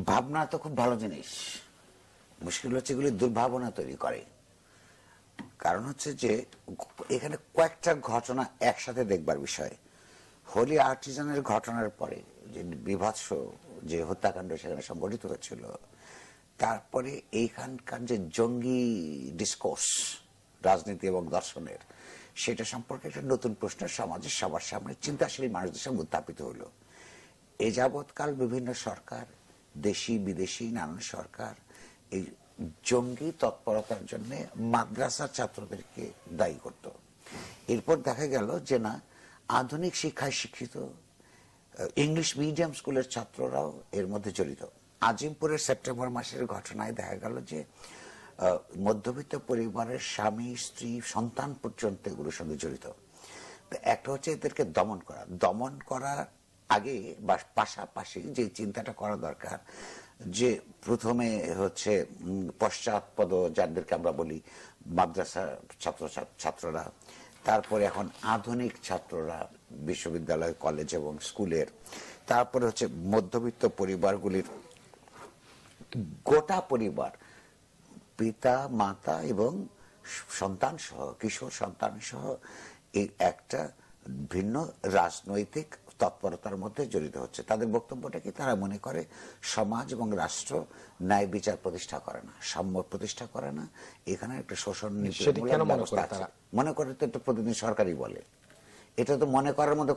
ভাবনা তো খুব ভালো জিনিস, মুশকিল হচ্ছে এগুলি দুর্ভাবনা তৈরি করে। কারণ হচ্ছে যে এখানে কয়েকটা ঘটনা একসাথে দেখবার বিষয়। হোলি আর্টিজানের ঘটনার পরে যে বিভৎস যে হত্যাকাণ্ড সেখানে সংঘটিত হয়েছিল, তারপরে এইখানকার যে জঙ্গি ডিসকোর্স রাজনীতি এবং দর্শনের, সেটা সম্পর্কে একটা নতুন প্রশ্ন সমাজের সবার সামনে চিন্তাশীল মানুষদের সামনে উত্থাপিত হলো। এ যাবৎকাল বিভিন্ন সরকার, দেশি বিদেশি নানান সরকার এই জঙ্গি তৎপরতার জন্য মাদ্রাসার ছাত্রদেরকে দায়ী করত। এরপর দেখা গেল যে না, আধুনিক শিক্ষায় শিক্ষিত ইংলিশ মিডিয়াম স্কুলের ছাত্ররাও এর মধ্যে জড়িত। আজিমপুরের সেপ্টেম্বর মাসের ঘটনায় দেখা গেল যে মধ্যবিত্ত পরিবারের স্বামী, স্ত্রী, সন্তান পর্যন্ত এগুলোর সঙ্গে জড়িত। একটা হচ্ছে এদেরকে দমন করার আগে বা পাশাপাশি যে চিন্তাটা করা দরকার, যে প্রথমে হচ্ছে পশ্চাৎপদ যাদেরকে আমরা বলি মাদ্রাসা ছাত্ররা, তারপরে এখন আধুনিক ছাত্ররা বিশ্ববিদ্যালয়, কলেজ এবং স্কুলের, তারপরে হচ্ছে মধ্যবিত্ত পরিবারগুলির গোটা পরিবার, পিতা মাতা এবং সন্তান সহ, কিশোর সন্তান সহ এই একটা ভিন্ন রাজনৈতিক তৎপরতার মধ্যে জড়িত হচ্ছে। তাদের বক্তব্যটা কি, তারা মনে করে সমাজ এবং রাষ্ট্র ন্যায় বিচার প্রতিষ্ঠা করে না, সাম্য প্রতিষ্ঠা করে না, এখানে একটা শোষণ মনে করে। তো এটা প্রতিদিন সরকারই বলে, এটা তো মনে করার মধ্যে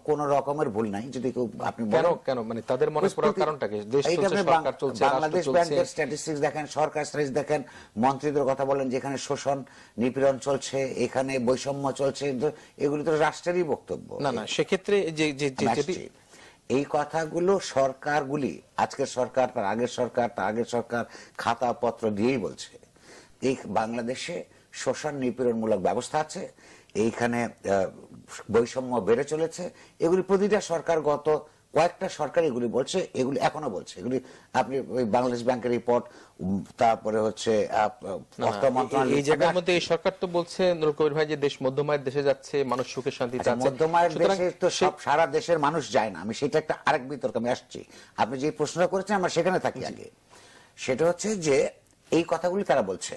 কোন রকমের ভুল নাই। যদি আপনি কেন মানে তাদের মনে করার কারণটা কি? দেশ চলছে, সরকার চলছে, বাংলাদেশ ব্যাংকের স্ট্যাটিস্টিক্স দেখেন, সরকার স্ট্যাটিস্টিক্স দেখেন, মন্ত্রীদের কথা বলেন, যেখানে শোষণ নিপীড়ন চলছে, এখানে বৈষম্য চলছে, এগুলি তো রাষ্ট্রেরই বক্তব্য। না না, সেক্ষেত্রে এই কথাগুলো সরকারগুলি, আজকের সরকার, তার আগের সরকার, তার আগের সরকার খাতাপত্র দিয়েই বলছে এই বাংলাদেশে শোষণ নিপীড়নমূলক ব্যবস্থা আছে, এইখানে বৈষম্য বেড়ে চলেছে। এগুলি প্রতিটা সরকার, গত কয়েকটা সরকার এগুলি বলছে, এগুলি এখনো বলছে। এগুলি আপনি ওই বাংলাদেশ ব্যাংকের রিপোর্ট, তারপরে হচ্ছে অর্থ মন্ত্রণালয়, এই জায়গার মধ্যে এই সরকার তো বলছে নুরুল কবির ভাই যে দেশ মধ্যমায়ের দেশে যাচ্ছে, মানুষ সুখে শান্তি চাচ্ছে। মধ্যমায়ের দেশে তো সব সারা দেশের মানুষ যায় না, আমি সেটা একটা আরেক বিতর্ক আমি আসছি। আপনি যে প্রশ্নটা করেছেন আমরা সেখানে থাকি আগে। সেটা হচ্ছে যে এই কথাগুলি তারা বলছে।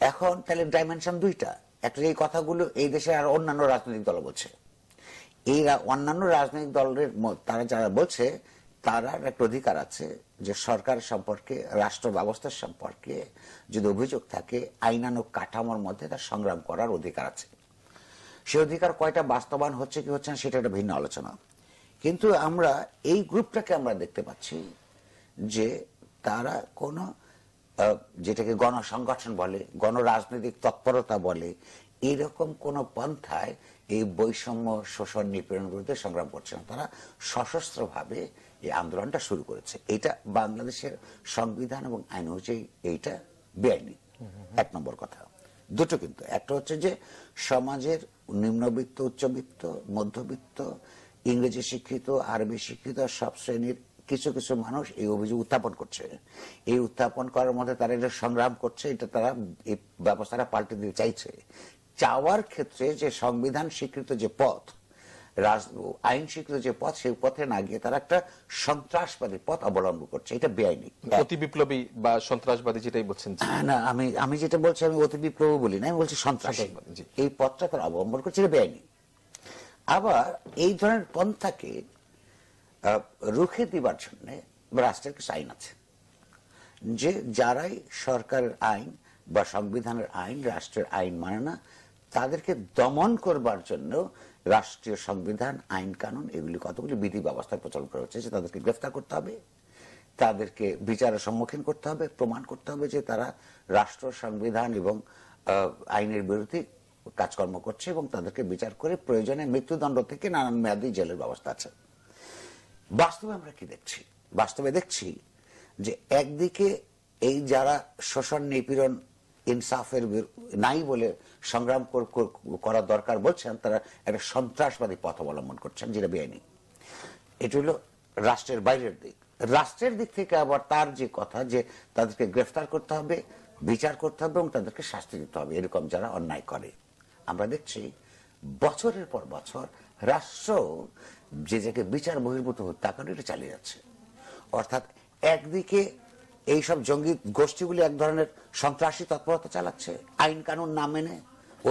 এখন তাহলে ডাইমেনশন দুইটা, একটা এই কথাগুলো এই দেশে আর অন্যান্য রাজনৈতিক দল বলছে। এই অন্যান্য রাজনৈতিক দলের তারা যারা বলছে, তারা একটা অধিকার আছে যে সরকার সম্পর্কে, রাষ্ট্র ব্যবস্থা সম্পর্কে যদি অভিযোগ থাকে, আইনানুগ কাঠামোর মধ্যে তার সংগ্রাম করার অধিকার আছে। সে অধিকার কয়টা বাস্তবায়ন হচ্ছে কি হচ্ছে না সেটা একটা ভিন্ন আলোচনা। কিন্তু আমরা এই গ্রুপটাকে আমরা দেখতে পাচ্ছি যে তারা কোনো, যেটাকে গণসংগঠন বলে, গণরাজনৈতিক তৎপরতা বলে, এরকম কোন পন্থায় এই বৈষম্য, শোষণ, নিপীড়ন বিরুদ্ধে সংগ্রাম করছে না। তারা সশস্ত্রভাবে এই আন্দোলনটা শুরু করেছে। এটা বাংলাদেশের সংবিধান এবং আইন অনুযায়ী এইটা বেআইনি, এক নম্বর কথা। দুটো কিন্তু, একটা হচ্ছে যে সমাজের নিম্নবিত্ত, উচ্চবিত্ত, মধ্যবিত্ত, ইংরেজি শিক্ষিত, আরবি শিক্ষিত সব শ্রেণীর কিছু কিছু মানুষ এই অভিযোগ উত্থাপন করছে। এই উত্থাপন করার মধ্যে তারা এটা সংগ্রাম করছে, এটা তারা এই ব্যবস্থাটা পাল্টে দিতে চাইছে। চাওয়ার ক্ষেত্রে যে সংবিধান স্বীকৃত যে পথ, আইন স্বীকৃত যে পথ, সেই পথে না গিয়ে তারা একটা সন্ত্রাসবাদী পথ অবলম্বন করছে। এটা বেআইনি, অতি বিপ্লবী বা সন্ত্রাসবাদী যেটাই বলছেন। না, আমি যেটা বলছি, আমি অতি বিপ্লবী বলি না, আমি বলছি সন্ত্রাসবাদী। এই পথটা তারা অবলম্বন করছে, এটা বেআইনি। আবার এই ধরনের পন্থাকে রুখে দিবার জন্য রাষ্ট্রের কিছু আইন আছে, যে যারাই সরকারের আইন বা সংবিধানের আইন, রাষ্ট্রের আইন মানে না, তাদেরকে দমন করবার জন্য রাষ্ট্রীয় সংবিধান, আইন কানুন, এগুলি কতগুলি বিধি ব্যবস্থা প্রচলন করা হচ্ছে। তাদেরকে গ্রেফতার করতে হবে, তাদেরকে বিচারের সম্মুখীন করতে হবে, প্রমাণ করতে হবে যে তারা রাষ্ট্র, সংবিধান এবং আইনের বিরুদ্ধে কাজকর্ম করছে, এবং তাদেরকে বিচার করে প্রয়োজনে মৃত্যুদণ্ড থেকে নানান মেয়াদী জেলের ব্যবস্থা আছে। বাস্তবে আমরা কি দেখছি? বাস্তবে দেখছি যে একদিকে এই যারা শোষণ, নিপীড়ন, ইনসাফের নাই বলে সংগ্রাম করা দরকার বলছেন, তারা একটা সন্ত্রাসবাদী পথ অবলম্বন করছেন, যেটা বেআইনি। এটা হলো রাষ্ট্রের বাইরের দিক। রাষ্ট্রের দিক থেকে আবার তার যে কথা, যে তাদেরকে গ্রেফতার করতে হবে, বিচার করতে হবে এবং তাদেরকে শাস্তি দিতে হবে এরকম যারা অন্যায় করে। আমরা দেখছি বছরের পর বছর রাষ্ট্র যে জায়গায় বিচার বহির্ভূত হত্যাকাণ্ড এটা চালিয়ে যাচ্ছে। অর্থাৎ একদিকে এইসব জঙ্গি গোষ্ঠীগুলি এক ধরনের সন্ত্রাসী তৎপরতা চালাচ্ছে আইন কানুন না মেনে,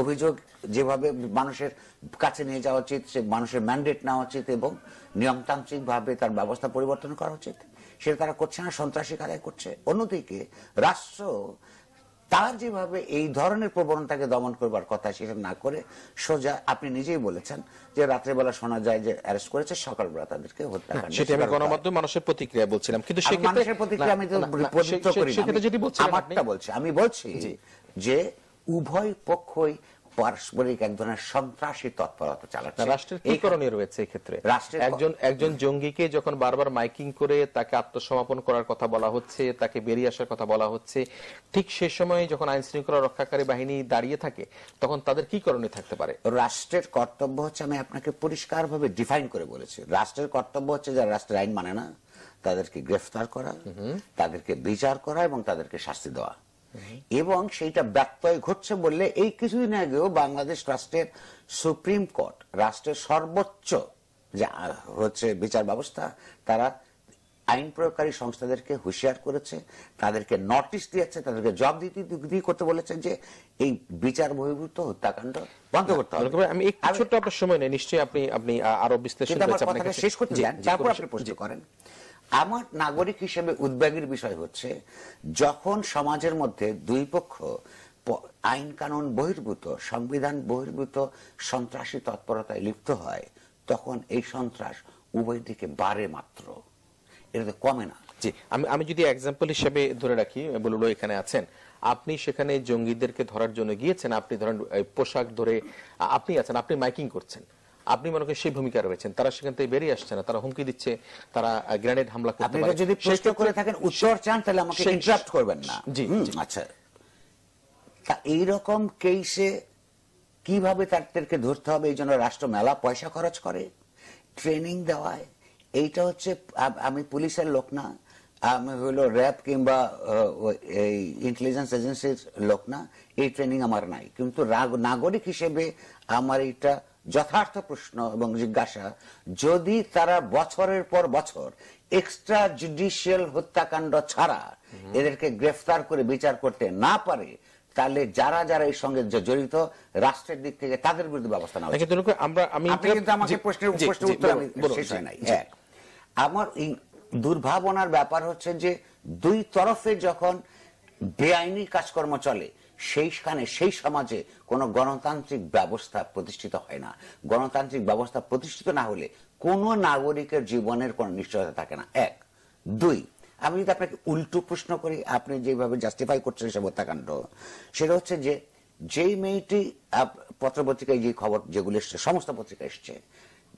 অভিযোগ যেভাবে মানুষের কাছে নিয়ে যাওয়া উচিত, সে মানুষের ম্যান্ডেট নেওয়া উচিত এবং নিয়মতান্ত্রিক ভাবে তার ব্যবস্থা পরিবর্তন করা উচিত, সেটা তারা করছে না, সন্ত্রাসী কারাই করছে। অন্যদিকে রাষ্ট্র তার যেভাবে এই ধরনের প্রবণতাকে দমন করবার কথা সেটা না করে সোজা, আপনি নিজেই বলেছেন যে রাত্রেবেলা শোনা যায় যে অ্যারেস্ট করেছে, সকালবেলা তাদেরকে হত্যাকাণ্ড। সেটা আমি গণমাধ্যমে মানুষের প্রতিক্রিয়া বলছিলাম, কিন্তু মানুষের প্রতিক্রিয়া আমি তো পবিত্র করি না, আমারটা বলছি। আমি বলছি যে উভয় পক্ষই পারস্পরিক এক ধরনের সন্ত্রাসী তৎপরতা চালাচ্ছে। রাষ্ট্রের কি করণীয় রয়েছে এই ক্ষেত্রে? একজন জঙ্গিকে যখন বারবার মাইকিং করে তাকে আত্মসমর্পণ করার কথা বলা হচ্ছে, তাকে বেরিয়ে আসার কথা বলা হচ্ছে, ঠিক সে সময় যখন আইন শৃঙ্খলা রক্ষাকারী বাহিনী দাঁড়িয়ে থাকে, তখন তাদের কি করণীয় থাকতে পারে? রাষ্ট্রের কর্তব্য হচ্ছে, আমি আপনাকে পরিষ্কারভাবে ডিফাইন করে বলেছি, রাষ্ট্রের কর্তব্য হচ্ছে যারা রাষ্ট্রের আইন মানে না তাদেরকে গ্রেফতার করা, তাদেরকে বিচার করা এবং তাদেরকে শাস্তি দেওয়া। এবং সেইটা ব্যত্যয় ঘটছে বললে এই কিছুদিন আগেও বাংলাদেশ রাষ্ট্রের সুপ্রিম কোর্ট, রাষ্ট্রের সর্বোচ্চ যে হচ্ছে বিচার ব্যবস্থা, তারা আইন প্রয়োগকারী সংস্থাদেরকে হুঁশিয়ার করেছে, তাদেরকে নোটিশ দিয়েছে, তাদেরকে জবাবদিহি করতে বলেছে যে এই বিচার বহির্ভূত হত্যাকাণ্ড বন্ধ করতে হবে। আমি একটু ছোট্ট আপনার সময় নেই, নিশ্চয়ই আপনি আরো বিশ্লেষণ শেষ করতে চান, তারপর আপনি প্রশ্ন করেন। আমার নাগরিক হিসেবে উদ্বেগের বিষয় হচ্ছে যখন সমাজের মধ্যে দুই পক্ষ আইন কানুন বহির্ভূত, সংবিধান বহির্ভূত সন্ত্রাসী তৎপরতায় লিপ্ত হয়, তখন এই সন্ত্রাস উভয় দিকে বাড়ে মাত্র, এটা তো কমে না। জি, আমি যদি এক্সাম্পল হিসেবে ধরে রাখি, বললো এখানে আছেন, আপনি সেখানে জঙ্গিদেরকে ধরার জন্য গিয়েছেন, আপনি ধরেন পোশাক ধরে আপনি আছেন, আপনি মাইকিং করছেন, আপনি মনে করেন সেই ভূমিকা রয়েছেন, তারা সেখান থেকে বেরিয়ে আসছে না, তারা হুমকি দিচ্ছে, তারা গ্রেনেড হামলা করতে পারে। যদি প্রশ্ন করে থাকেন, উত্তর চান, তাহলে আমাকে ইন্টারাপ্ট করবেন না। জি, আচ্ছা, তা এইরকম কেসে কিভাবে তাদেরকে ধরতে হবে এই জন্য রাষ্ট্র মেলা পয়সা খরচ করে, ট্রেনিং দেওয়ায়। এইটা হচ্ছে, আমি পুলিশের লোক না, আমি হলো র্যাব কিংবা এই ইন্টেলিজেন্স এজেন্সির লোক না, এই ট্রেনিং আমার নাই। কিন্তু নাগরিক হিসেবে আমার এটা যথার্থ প্রশ্ন এবং জিজ্ঞাসা, যদি তারা বছরের পর বছর এক্সট্রা জুডিশিয়াল হত্যাকাণ্ড ছাড়া এদেরকে গ্রেফতার করে বিচার করতে না পারে, তাহলে যারা যারা এই সঙ্গে জড়িত রাষ্ট্রের দিক থেকে তাদের বিরুদ্ধে ব্যবস্থা নেওয়া উচিত। কিন্তু আমাকে প্রশ্নের উত্তর শেষ হয় নাই। আমার দুর্ভাবনার ব্যাপার হচ্ছে যে দুই তরফে যখন বেআইনি কাজকর্ম চলে, সেইখানে সেই সমাজে কোন গণতান্ত্রিক ব্যবস্থা প্রতিষ্ঠিত হয় না। গণতান্ত্রিক ব্যবস্থা প্রতিষ্ঠিত না হলে কোন নাগরিকের জীবনের কোন নিশ্চয়তা থাকে না। এক। দুই, আমি যদি আপনাকে উল্টো প্রশ্ন করি, আপনি যেভাবে জাস্টিফাই করছেন এসব হত্যাকাণ্ড, সেটা হচ্ছে যে যেই মেয়েটি পত্রপত্রিকায় যে খবর যেগুলো এসছে, সমস্ত পত্রিকা এসছে,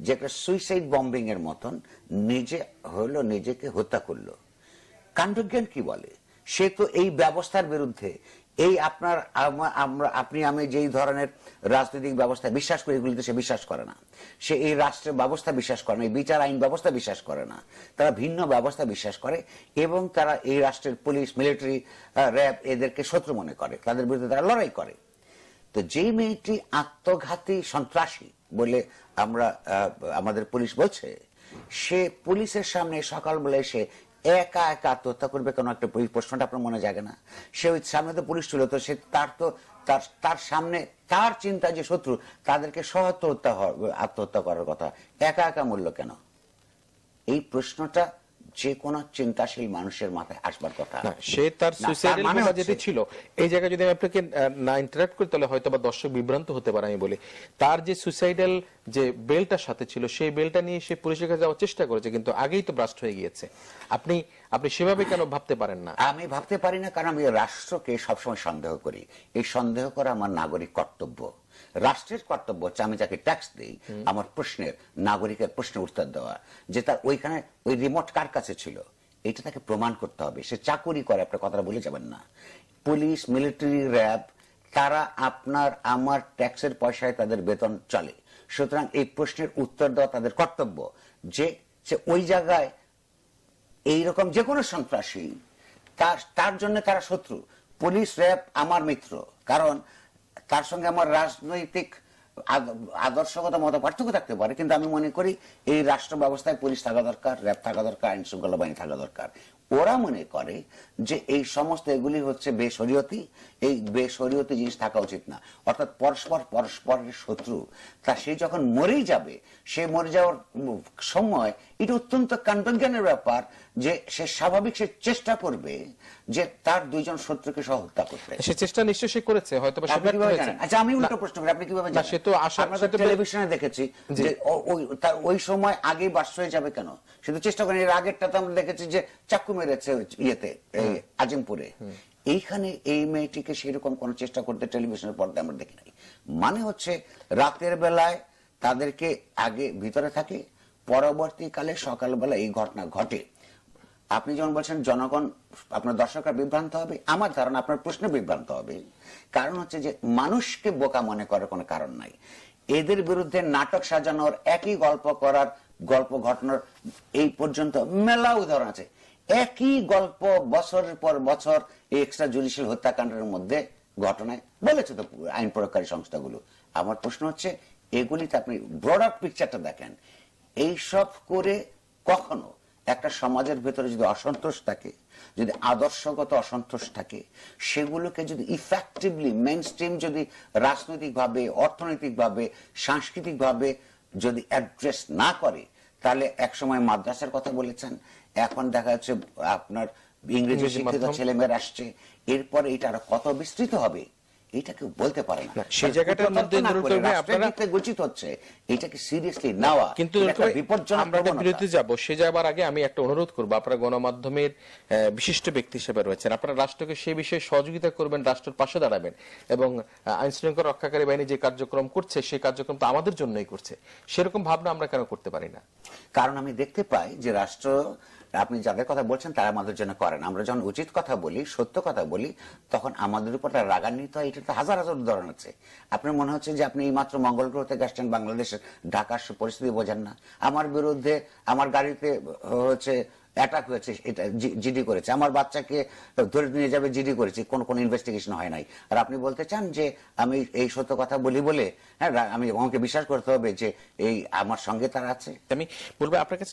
যে একটা সুইসাইড বম্বিং এর মতন নিজেকে হত্যা করলো, কাণ্ডজ্ঞান কি বলে? সে তো এই ব্যবস্থার বিরুদ্ধে, এই আপনার আপনি আমি যেই ধরনের রাজনৈতিক ব্যবস্থা বিশ্বাস করি, এগুলিতে সে বিশ্বাস করে না। সে এই রাষ্ট্রের ব্যবস্থা বিশ্বাস করে না, এই বিচার আইন ব্যবস্থা বিশ্বাস করে না। তারা ভিন্ন ব্যবস্থা বিশ্বাস করে এবং তারা এই রাষ্ট্রের পুলিশ, মিলিটারি, র্যাব এদেরকে শত্রু মনে করে, তাদের বিরুদ্ধে তারা লড়াই করে। তো যেই মেয়েটি আত্মঘাতী সন্ত্রাসী বলে আমাদের পুলিশ বলছে, সে পুলিশের সামনে সকালবেলা এসে একা একা আত্মহত্যা করবে কেন? একটা প্রশ্নটা আপনার মনে জাগে না? সে ওই সামনে তো পুলিশ ছিল, তো সে তার সামনে তার চিন্তা যে শত্রু, তাদেরকে আত্মহত্যা করার কথা, একা একা মূল্য কেন? এই প্রশ্নটা যে কোনো চিন্তাশীল মানুষের মাথায় আসবার কথা। সে তার সুইসাইডাল মেসেজটি ছিল। এই জায়গায় যদি আমি আপনাকে না ইন্টারাপ্ট করি, তাহলে হয়তো বা দর্শক বিভ্রান্ত হতে পারে। আমি বলি, তার যে সুইসাইডাল যে বেলটার সাথে ছিল, সেই বেলটা নিয়ে সে পুলিশের কাছে যাওয়ার চেষ্টা করেছে, কিন্তু আগেই তো ব্রাস্ট হয়ে গিয়েছে। আপনি সেভাবে কেন ভাবতে পারেন না? আমি ভাবতে পারি না, কারণ আমি রাষ্ট্রকে সবসময় সন্দেহ করি। এই সন্দেহ করা আমার নাগরিক কর্তব্য। রাষ্ট্রের কর্তব্য হচ্ছে আমি যাকে ট্যাক্স দিই, আমার প্রশ্নের, নাগরিকের প্রশ্নের উত্তর দেওয়া। যে তার ওইখানে ওই রিমোট কার কাছে ছিল, এটা তাকে প্রমাণ করতে হবে। সে চাকুরি করে, আপনার কথাটা বলে যাবেন না। পুলিশ, মিলিটারি, র্যাব, তারা আপনার আমার ট্যাক্সের পয়সায় তাদের বেতন চলে। সুতরাং এই প্রশ্নের উত্তর দেওয়া তাদের কর্তব্য। যে ওই জায়গায় এইরকম যে কোনো সন্ত্রাসী, তার জন্য তারা শত্রু। পুলিশ, র্যাব আমার মিত্র, কারণ তার সঙ্গে আমার রাজনৈতিক আদর্শগত মত পার্থক্য থাকতে পারে, কিন্তু আমি মনে করি এই রাষ্ট্র ব্যবস্থায় পুলিশ থাকা দরকার, র্যাব থাকা দরকার, আইন শৃঙ্খলা বাহিনী থাকা দরকার। ওরা মনে করে যে এই সমস্ত এগুলি হচ্ছে বেশরীয়তি, এই বেশরীয়তি জিনিস থাকা উচিত না, অর্থাৎ পরস্পরের শত্রু। তা সে যখন মরেই যাবে, সে মরে যাওয়ার সময় এটা অত্যন্ত কাণ্ডজ্ঞানের ব্যাপার যে সে স্বাভাবিক সে চেষ্টা করবে যে তার দুইজন শত্রুকে সহ হত্যা করতে। সে চেষ্টা নিশ্চয় সে করেছে, হয়তো বা সে ব্যর্থ হয়েছে। আচ্ছা, আমি উল্টো প্রশ্ন করি, আপনি কিভাবে জানেন? সে তো আমরা টেলিভিশনে দেখেছি যে তার ওই সময় আগেই বাস্ট হয়ে যাবে কেন? সে তো চেষ্টা করেন। এর আগেরটা তো আমরা দেখেছি যে চাকু মেরেছে ইয়েতে, আজিমপুরে। এইখানে এই মেয়েটিকে সেরকম কোন চেষ্টা করতে টেলিভিশনের পর্দায় আমরা দেখি নাই। মানে হচ্ছে রাতের বেলায় তাদেরকে আগে ভিতরে থাকে, পরবর্তীকালে সকালবেলা এই ঘটনা ঘটে। আপনি যেমন বলছেন জনগণ, আপনার দর্শকরা বিভ্রান্ত হবে, আমার ধারণা আপনার প্রশ্নে বিভ্রান্ত হবে। কারণ হচ্ছে যে মানুষকে বোকা মনে করার কোনো কারণ নাই। এদের বিরুদ্ধে নাটক সাজানোর, একই গল্প করার, গল্প ঘটনার এই পর্যন্ত মেলা উদাহরণ আছে। একই গল্প বছরের পর বছর এই এক্সট্রা জুডিশিয়াল হত্যাকাণ্ডের মধ্যে ঘটনায় বলেছে তো আইন প্রয়োগকারী সংস্থাগুলো। আমার প্রশ্ন হচ্ছে এগুলিতে আপনি ব্রডার পিকচারটা দেখেন। এইসব করে কখনো একটা সমাজের ভেতরে যদি অসন্তোষ থাকে, যদি আদর্শগত অসন্তোষ থাকে, সেগুলোকে যদি ইফেক্টিভলি মেইনস্ট্রিম যদি রাজনৈতিকভাবে, অর্থনৈতিকভাবে, সাংস্কৃতিকভাবে যদি অ্যাড্রেস না করে, তাহলে একসময় মাদ্রাসার কথা বলেছেন, এখন দেখা যাচ্ছে আপনার ইংরেজি শিক্ষিত ছেলেমেয়েরা আসছে, এরপরে এটা আরো কত বিস্তৃত হবে এটা কেউ বলতে পারে না। সেই জায়গাটার মধ্যে আপনারা গঠিত হচ্ছে, এটাকে সিরিয়াসলি নেওয়া। কিন্তু আমরা বিরতি যাব, সে যাবার আগে আমি একটা অনুরোধ করবো, আপনারা গণমাধ্যমের বিশিষ্ট ব্যক্তি হিসেবে রয়েছেন, আপনারা রাষ্ট্রকে সেই বিষয়ে সহযোগিতা করবেন, রাষ্ট্রের পাশে দাঁড়াবেন, এবং আইন শৃঙ্খলা রক্ষাকারী বাহিনী যে কার্যক্রম করছে সেই কার্যক্রম তো আমাদের জন্যই করছে, সেরকম ভাবনা আমরা কেন করতে পারি না? কারণ আমি দেখতে পাই যে রাষ্ট্র, আপনি যাদের কথা বলছেন তারা আমাদের জন্য করেন। আমরা যখন উচিত কথা বলি, সত্য কথা বলি, তখন আমাদের উপর রাগান্বিত হয়। এটা তো হাজার হাজার উদাহরণ আছে। আপনার মনে হচ্ছে যে আপনি এই মাত্র মঙ্গল গ্রহ থেকে আসছেন, বাংলাদেশের ঢাকার পরিস্থিতি বোঝেন না। আমার বিরুদ্ধে আমার গাড়িতে হচ্ছে অ্যাটাক হয়েছে, এটা জিডি করেছে, আমার বাচ্চাকে ধরে নিয়ে যাবে জিডি করেছে, কোন ইনভেস্টিগেশন হয় নাই। আর আপনি বলতে চান যে আমি এই সত্য কথা বলি বলে, হ্যাঁ, আমি আমাকে বিশ্বাস করতে হবে যে এই আমার সঙ্গে তারা আছে। আমি বলবো আপনার কাছে